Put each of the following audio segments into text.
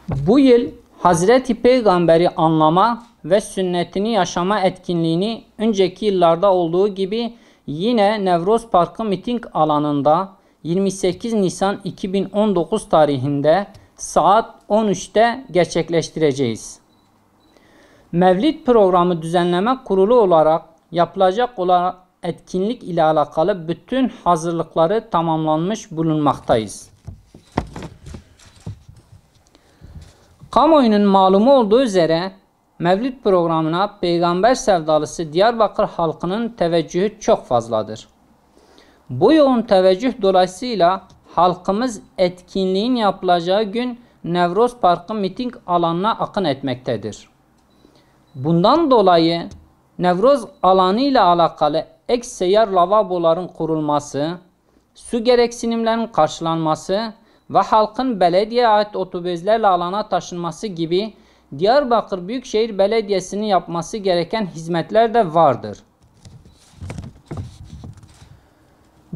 Bu yıl Hazreti Peygamber'i anlama ve sünnetini yaşama etkinliğini önceki yıllarda olduğu gibi yine Nevroz Parkı miting alanında 28 Nisan 2019 tarihinde saat 13'te gerçekleştireceğiz. Mevlid Programı Düzenleme Kurulu olarak yapılacak olan etkinlik ile alakalı bütün hazırlıkları tamamlanmış bulunmaktayız. Kamuoyunun malumu olduğu üzere Mevlid programına Peygamber sevdalısı Diyarbakır halkının teveccühü çok fazladır. Bu yoğun teveccüh dolayısıyla halkımız etkinliğin yapılacağı gün Nevroz Parkı miting alanına akın etmektedir. Bundan dolayı Nevroz alanı ile alakalı ek seyyar lavaboların kurulması, su gereksinimlerinin karşılanması ve halkın belediyeye ait otobüslerle alana taşınması gibi Diyarbakır Büyükşehir Belediyesi'nin yapması gereken hizmetler de vardır.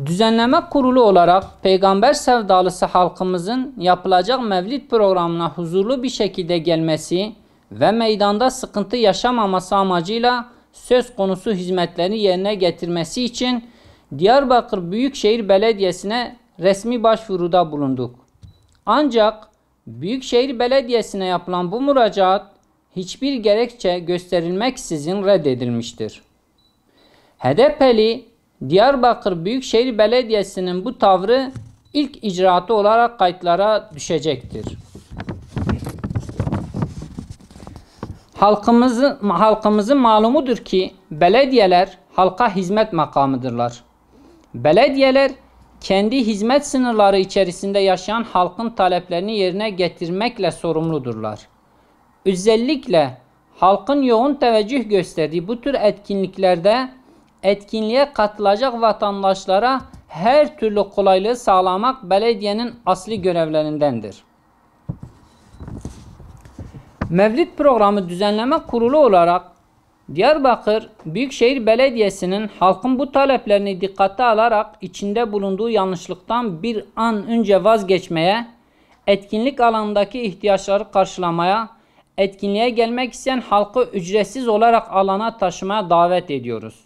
Düzenleme kurulu olarak Peygamber sevdalısı halkımızın yapılacak Mevlid programına huzurlu bir şekilde gelmesi ve meydanda sıkıntı yaşamaması amacıyla söz konusu hizmetleri yerine getirmesi için Diyarbakır Büyükşehir Belediyesi'ne resmi başvuruda bulunduk. Ancak Büyükşehir Belediyesi'ne yapılan bu müracaat hiçbir gerekçe gösterilmeksizin reddedilmiştir. HDP'li Diyarbakır Büyükşehir Belediyesi'nin bu tavrı ilk icraatı olarak kayıtlara düşecektir. Halkımızın malumudur ki belediyeler halka hizmet makamıdırlar. Belediyeler kendi hizmet sınırları içerisinde yaşayan halkın taleplerini yerine getirmekle sorumludurlar. Özellikle halkın yoğun teveccüh gösterdiği bu tür etkinliklerde etkinliğe katılacak vatandaşlara her türlü kolaylığı sağlamak belediyenin asli görevlerindendir. Mevlid Programı Düzenleme Kurulu olarak Diyarbakır Büyükşehir Belediyesi'nin halkın bu taleplerini dikkate alarak içinde bulunduğu yanlışlıktan bir an önce vazgeçmeye, etkinlik alanındaki ihtiyaçları karşılamaya, etkinliğe gelmek isteyen halkı ücretsiz olarak alana taşımaya davet ediyoruz.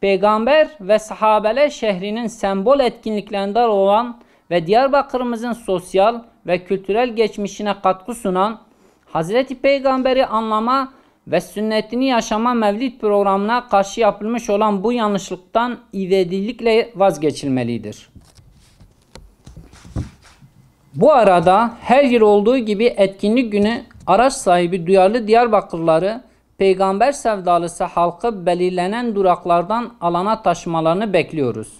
Peygamber ve sahabeler şehrinin sembol etkinliklerinden olan ve Diyarbakır'ımızın sosyal ve kültürel geçmişine katkı sunan Hazreti Peygamber'i anlama ve sünnetini yaşama Mevlid programına karşı yapılmış olan bu yanlışlıktan ivedilikle vazgeçilmelidir. Bu arada her yıl olduğu gibi etkinlik günü araç sahibi duyarlı Diyarbakırlıları Peygamber sevdalısı halkı belirlenen duraklardan alana taşımalarını bekliyoruz.